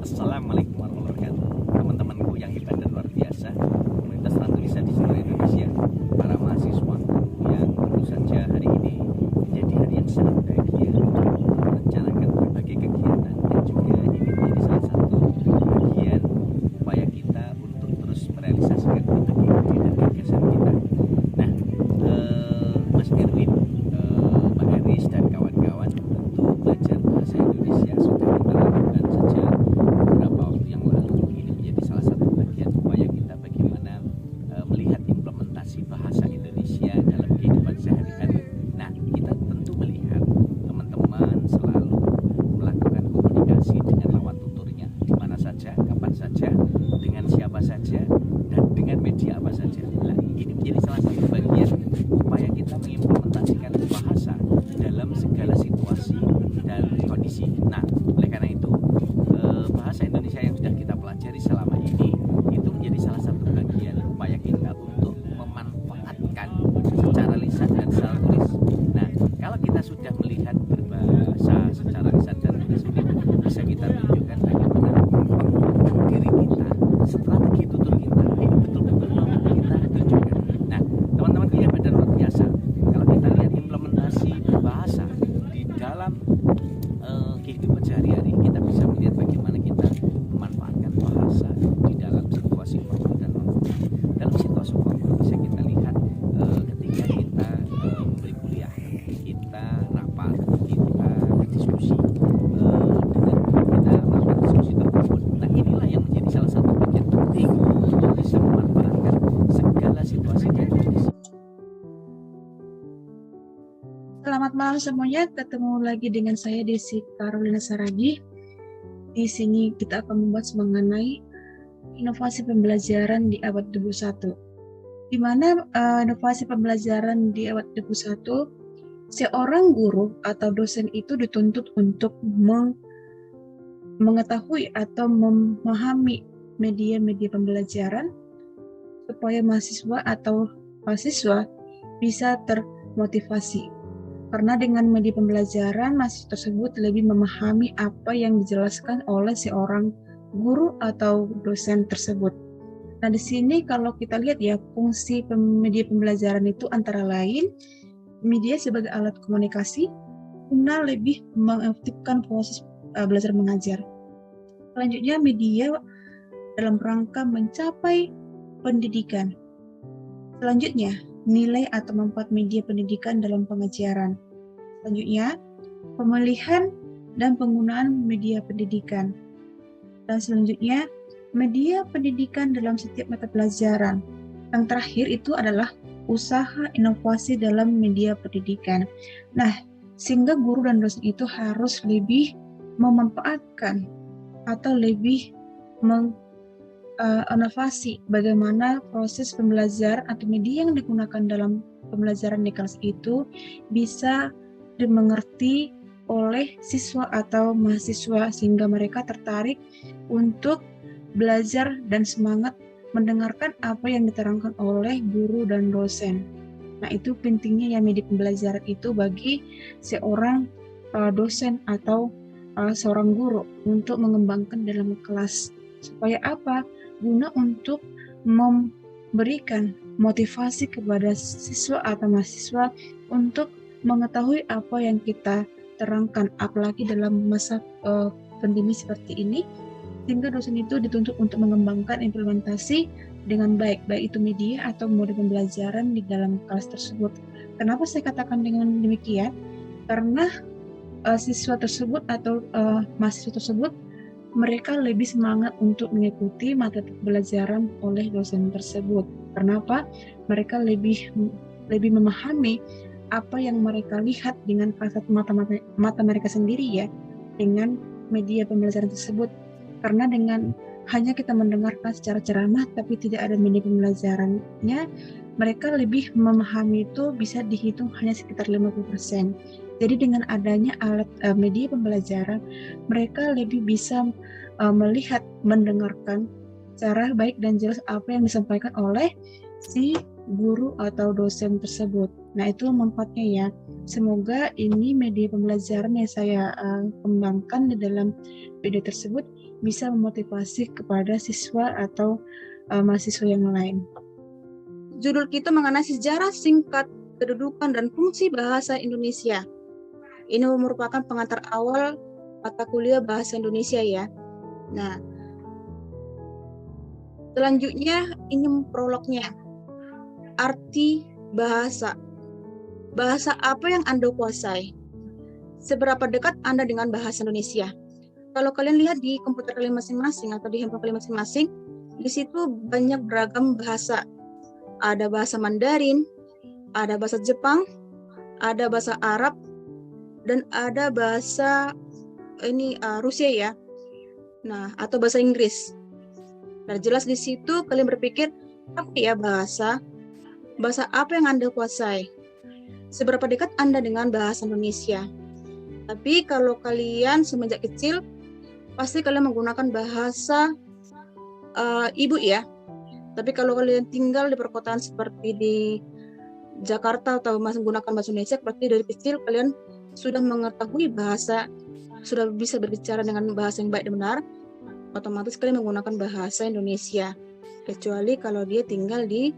Assalamualaikum warahmatullahi wabarakatuh. Teman-temanku yang hebat dan luar biasa, komunitas Rantunisha di seluruh Indonesia, para mahasiswa yang tentu saja hari ini menjadi hari yang sangat bahagia untuk merencanakan berbagai kegiatan, dan juga ini menjadi salah satu bagian upaya kita untuk terus merealisasikan berbagai ide dan gagasan kita. Nah, Mas Erwin, Pak Eris dan kawan-kawan tentu belajar bahasa Indonesia sudah kita lakukan sejak beberapa waktu yang lalu. Ini menjadi salah satu bagian upaya kita bagaimana melihat implementasi bahasa Indonesia dalam kehidupan sehari-hari. Nah, kita tentu melihat teman-teman selalu melakukan komunikasi dengan lawan tuturnya di mana saja, kapan saja, dengan siapa saja, dan dengan media apa saja. Nah, ini menjadi salah satu bagian upaya kita mengimplementasikan bahasa dalam segala situasi dan kondisi. Nah, oleh karena itu bahasa Indonesia yang sudah kita pelajari selama ini itu menjadi salah satu bagian upaya kita untuk memanfaatkan secara lisan dan secara tulis. Nah, kalau kita sudah melihat berbahasa secara lisan dan tulis ini, bisa kita tunjukkan bagaimana diri kita, strategi tutur kita, ini betul-betul mampu kita tunjukkan. Nah, teman-teman yang hebat dan luar biasa, kalau kita lihat implementasi bahasa di dalam kehidupan sehari-hari, kita bisa melihat bagaimana kita memanfaatkan bahasa di dalam situasi formal dan non formal. Dalam situasi formal bisa kita lihat ketika kita memberi kuliah, kita rapat, kita berdiskusi dengan kita melakukan diskusi tersebut. Nah, inilah yang menjadi salah satu bagian penting untuk bisa memanfaatkan segala situasi dan kondisi. Selamat malam semuanya, ketemu lagi dengan saya Desi Carolina Saragi. Di sini kita akan membahas mengenai inovasi pembelajaran di abad 21. Di mana inovasi pembelajaran di abad 21, seorang guru atau dosen itu dituntut untuk mengetahui atau memahami media-media pembelajaran supaya mahasiswa atau mahasiswa bisa termotivasi. Karena dengan media pembelajaran, mahasiswa tersebut lebih memahami apa yang dijelaskan oleh seorang guru atau dosen tersebut. Nah, di sini kalau kita lihat ya, fungsi media pembelajaran itu antara lain media sebagai alat komunikasi guna lebih mengefektifkan proses belajar mengajar. Selanjutnya, media dalam rangka mencapai pendidikan. Selanjutnya, nilai atau manfaat media pendidikan dalam pengajaran. Selanjutnya, pemilihan dan penggunaan media pendidikan. Dan selanjutnya, media pendidikan dalam setiap mata pelajaran. Yang terakhir itu adalah usaha inovasi dalam media pendidikan. Nah, sehingga guru dan dosen itu harus lebih memanfaatkan atau lebih inovasi bagaimana proses pembelajaran atau media yang digunakan dalam pembelajaran di kelas itu bisa dimengerti oleh siswa atau mahasiswa sehingga mereka tertarik untuk belajar dan semangat mendengarkan apa yang diterangkan oleh guru dan dosen. Nah, itu pentingnya ya media pembelajaran itu bagi seorang dosen atau seorang guru untuk mengembangkan dalam kelas. Supaya apa? Guna untuk memberikan motivasi kepada siswa atau mahasiswa untuk mengetahui apa yang kita terangkan, apalagi dalam masa pandemi seperti ini, sehingga dosen itu dituntut untuk mengembangkan implementasi dengan baik itu media atau mode pembelajaran di dalam kelas tersebut. Kenapa saya katakan dengan demikian? Karena siswa tersebut atau mahasiswa tersebut mereka lebih semangat untuk mengikuti mata pembelajaran oleh dosen tersebut. Kenapa? Mereka lebih memahami apa yang mereka lihat dengan kasat mata mereka sendiri ya, dengan media pembelajaran tersebut. Karena dengan hanya kita mendengarkan secara ceramah tapi tidak ada media pembelajarannya, mereka lebih memahami itu bisa dihitung hanya sekitar 50%. Jadi dengan adanya alat media pembelajaran, mereka lebih bisa melihat, mendengarkan secara baik dan jelas apa yang disampaikan oleh si guru atau dosen tersebut. Nah, itu manfaatnya ya. Semoga ini media pembelajaran yang saya kembangkan di dalam video tersebut bisa memotivasi kepada siswa atau mahasiswa yang lain. Judul kita mengenai sejarah singkat kedudukan dan fungsi bahasa Indonesia. Ini merupakan pengantar awal mata kuliah bahasa Indonesia ya. Nah, selanjutnya ini prolognya. Arti bahasa. Bahasa apa yang Anda kuasai? Seberapa dekat Anda dengan bahasa Indonesia? Kalau kalian lihat di komputer kalian masing-masing atau di handphone kalian masing-masing, di situ banyak beragam bahasa. Ada bahasa Mandarin, ada bahasa Jepang, ada bahasa Arab, dan ada bahasa Rusia ya. Nah, atau bahasa Inggris. Nah, jelas di situ kalian berpikir, apa ya bahasa? Bahasa apa yang Anda kuasai? Seberapa dekat Anda dengan bahasa Indonesia? Tapi kalau kalian semenjak kecil, pasti kalian menggunakan bahasa ibu ya. Tapi kalau kalian tinggal di perkotaan seperti di Jakarta atau masih menggunakan bahasa Indonesia, berarti dari kecil kalian sudah mengetahui bahasa, sudah bisa berbicara dengan bahasa yang baik dan benar, otomatis kalian menggunakan bahasa Indonesia. Kecuali kalau dia tinggal di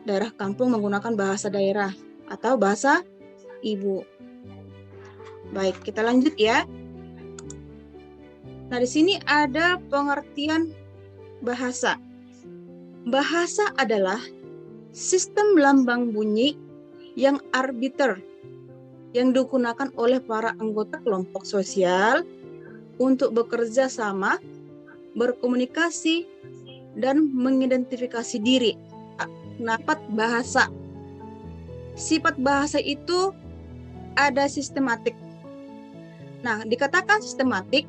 daerah kampung menggunakan bahasa daerah atau bahasa ibu. Baik, kita lanjut ya. Nah, di sini ada pengertian bahasa. Bahasa adalah sistem lambang bunyi yang arbiter yang digunakan oleh para anggota kelompok sosial untuk bekerja sama, berkomunikasi, dan mengidentifikasi diri. Kenapa bahasa? Sifat bahasa itu ada sistematik. Nah, dikatakan sistematik,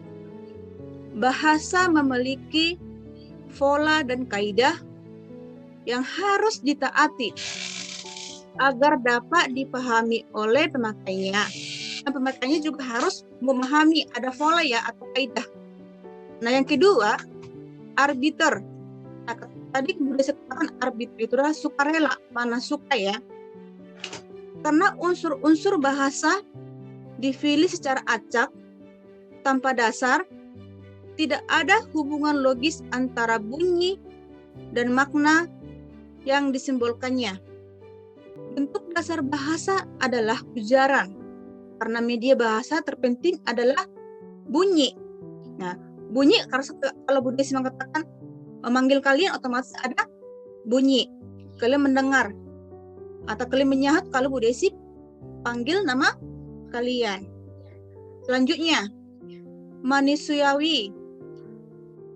bahasa memiliki pola dan kaidah yang harus ditaati agar dapat dipahami oleh pemakainya. Dan pemakainya juga harus memahami ada pola ya atau kaidah. Nah, yang kedua, arbiter. Nah, tadi sudah disebutkan arbiter itu adalah sukarela, mana suka ya. Karena unsur-unsur bahasa dipilih secara acak, tanpa dasar, tidak ada hubungan logis antara bunyi dan makna yang disimbolkannya. Bentuk dasar bahasa adalah ujaran, karena media bahasa terpenting adalah bunyi. Nah, bunyi kalau Bu Desi mengatakan memanggil kalian otomatis ada bunyi. Kalian mendengar atau kalian menyahut kalau Bu Desi panggil nama kalian. Selanjutnya, manusiawi.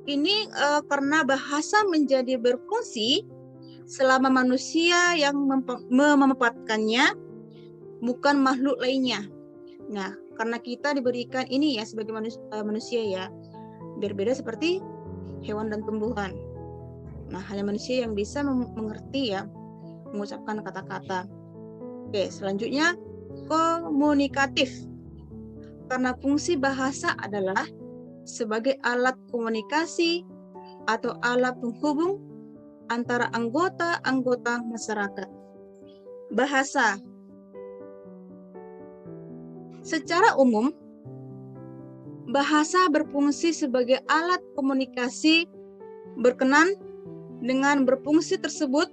Ini karena bahasa menjadi berfungsi selama manusia yang memanfaatkannya, bukan makhluk lainnya. Nah, karena kita diberikan ini ya sebagai manusia ya, berbeda seperti hewan dan tumbuhan. Nah, hanya manusia yang bisa mengerti ya, mengucapkan kata-kata. Oke, selanjutnya komunikatif. Karena fungsi bahasa adalah sebagai alat komunikasi atau alat penghubung antara anggota-anggota masyarakat. Bahasa. Secara umum, bahasa berfungsi sebagai alat komunikasi berkenan dengan berfungsi tersebut.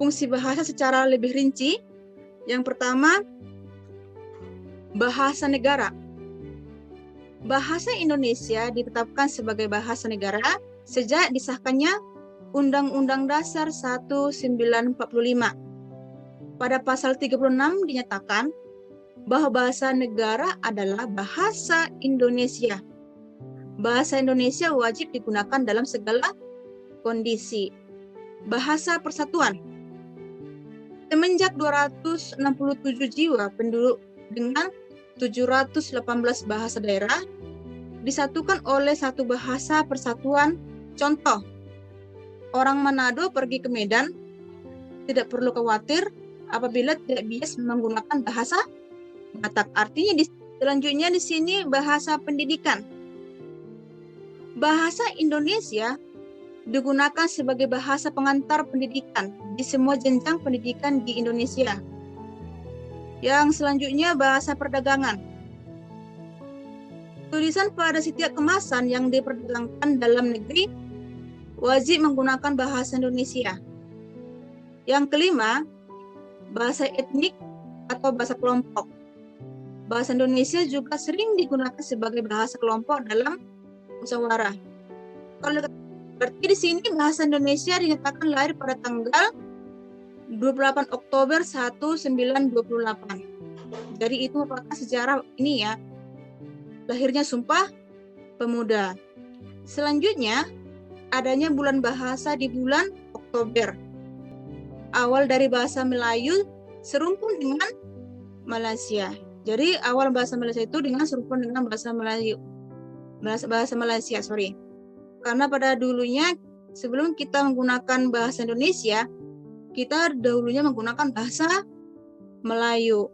Fungsi bahasa secara lebih rinci. Yang pertama, bahasa negara. Bahasa Indonesia ditetapkan sebagai bahasa negara sejak disahkannya Undang-Undang Dasar 1945. Pada pasal 36 dinyatakan bahwa bahasa negara adalah bahasa Indonesia. Bahasa Indonesia wajib digunakan dalam segala kondisi. Bahasa persatuan. Semenjak 267 jiwa penduduk dengan 718 bahasa daerah disatukan oleh satu bahasa persatuan. Contoh, orang Manado pergi ke Medan tidak perlu khawatir apabila tidak bisa menggunakan bahasa Batak. Artinya selanjutnya di sini bahasa pendidikan. Bahasa Indonesia digunakan sebagai bahasa pengantar pendidikan di semua jenjang pendidikan di Indonesia. Yang selanjutnya bahasa perdagangan. Tulisan pada setiap kemasan yang diperdagangkan dalam negeri wajib menggunakan bahasa Indonesia. Yang kelima, bahasa etnik atau bahasa kelompok. Bahasa Indonesia juga sering digunakan sebagai bahasa kelompok dalam musyawarah. Kalau berarti di sini bahasa Indonesia dinyatakan lahir pada tanggal 28 Oktober 1928. Jadi itu merupakan sejarah ini ya, lahirnya Sumpah Pemuda. Selanjutnya, adanya bulan bahasa di bulan Oktober. Awal dari bahasa Melayu serumpun dengan Malaysia. Jadi awal bahasa Malaysia itu dengan serumpun dengan bahasa Melayu. Bahasa Malaysia, sorry. Karena pada dulunya sebelum kita menggunakan bahasa Indonesia, kita dahulunya menggunakan bahasa Melayu.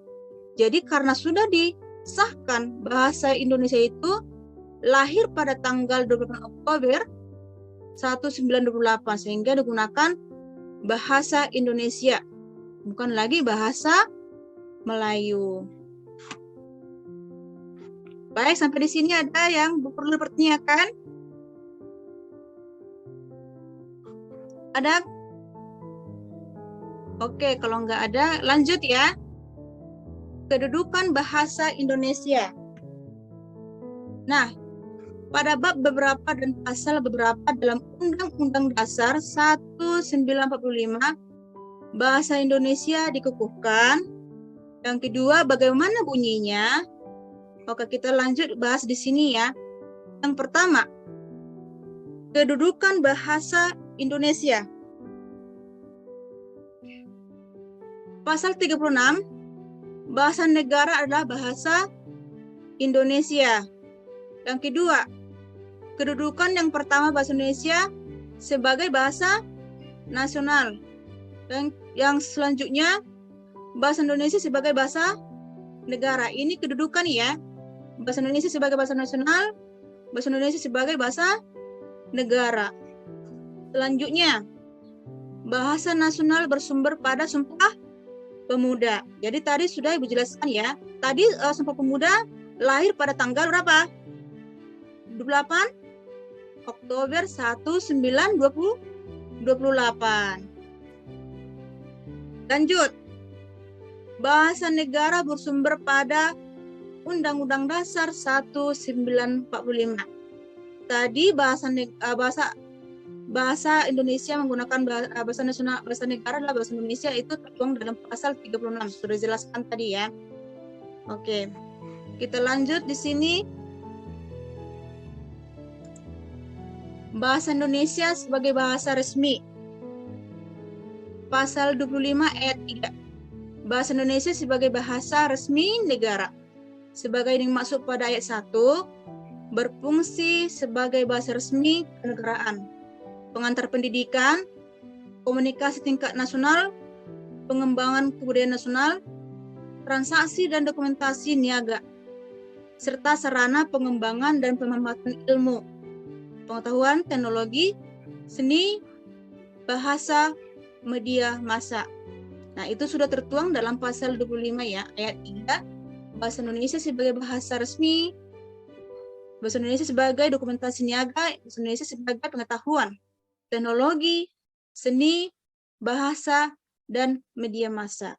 Jadi karena sudah disahkan bahasa Indonesia itu lahir pada tanggal 28 Oktober 1928 sehingga digunakan bahasa Indonesia, bukan lagi bahasa Melayu. Baik, sampai di sini ada yang perlu dipertanyakan? Ada? Oke, kalau nggak ada, lanjut ya. Kedudukan bahasa Indonesia. Nah, pada bab beberapa dan pasal beberapa dalam Undang-Undang Dasar 1945, bahasa Indonesia dikukuhkan. Yang kedua, bagaimana bunyinya? Oke, kita lanjut bahas di sini ya. Yang pertama, kedudukan bahasa Indonesia. Pasal 36, bahasa negara adalah bahasa Indonesia. Yang kedua, kedudukan yang pertama bahasa Indonesia sebagai bahasa nasional. Dan yang selanjutnya, bahasa Indonesia sebagai bahasa negara. Ini kedudukan ya. Bahasa Indonesia sebagai bahasa nasional, bahasa Indonesia sebagai bahasa negara. Selanjutnya, bahasa nasional bersumber pada Sumpah Pemuda. Jadi tadi sudah Ibu jelaskan ya. Tadi Sumpah Pemuda lahir pada tanggal berapa? 28 Oktober 1928. Lanjut. Bahasa negara bersumber pada Undang-Undang Dasar 1945. Tadi bahasa Indonesia menggunakan bahasa nasional, bahasa negara adalah bahasa Indonesia, itu tertuang dalam pasal 36. Sudah jelaskan tadi ya. Oke. Kita lanjut di sini. Bahasa Indonesia sebagai bahasa resmi. Pasal 25 ayat 3. Bahasa Indonesia sebagai bahasa resmi negara. Sebagai yang dimaksud pada ayat 1, berfungsi sebagai bahasa resmi kenegaraan, pengantar pendidikan, komunikasi tingkat nasional, pengembangan kebudayaan nasional, transaksi dan dokumentasi niaga, serta sarana pengembangan dan pemanfaatan ilmu, pengetahuan, teknologi, seni, bahasa, media massa. Nah, itu sudah tertuang dalam pasal 25 ya, ayat 3. Bahasa Indonesia sebagai bahasa resmi, bahasa Indonesia sebagai dokumentasi niaga, bahasa Indonesia sebagai pengetahuan, teknologi, seni, bahasa, dan media massa.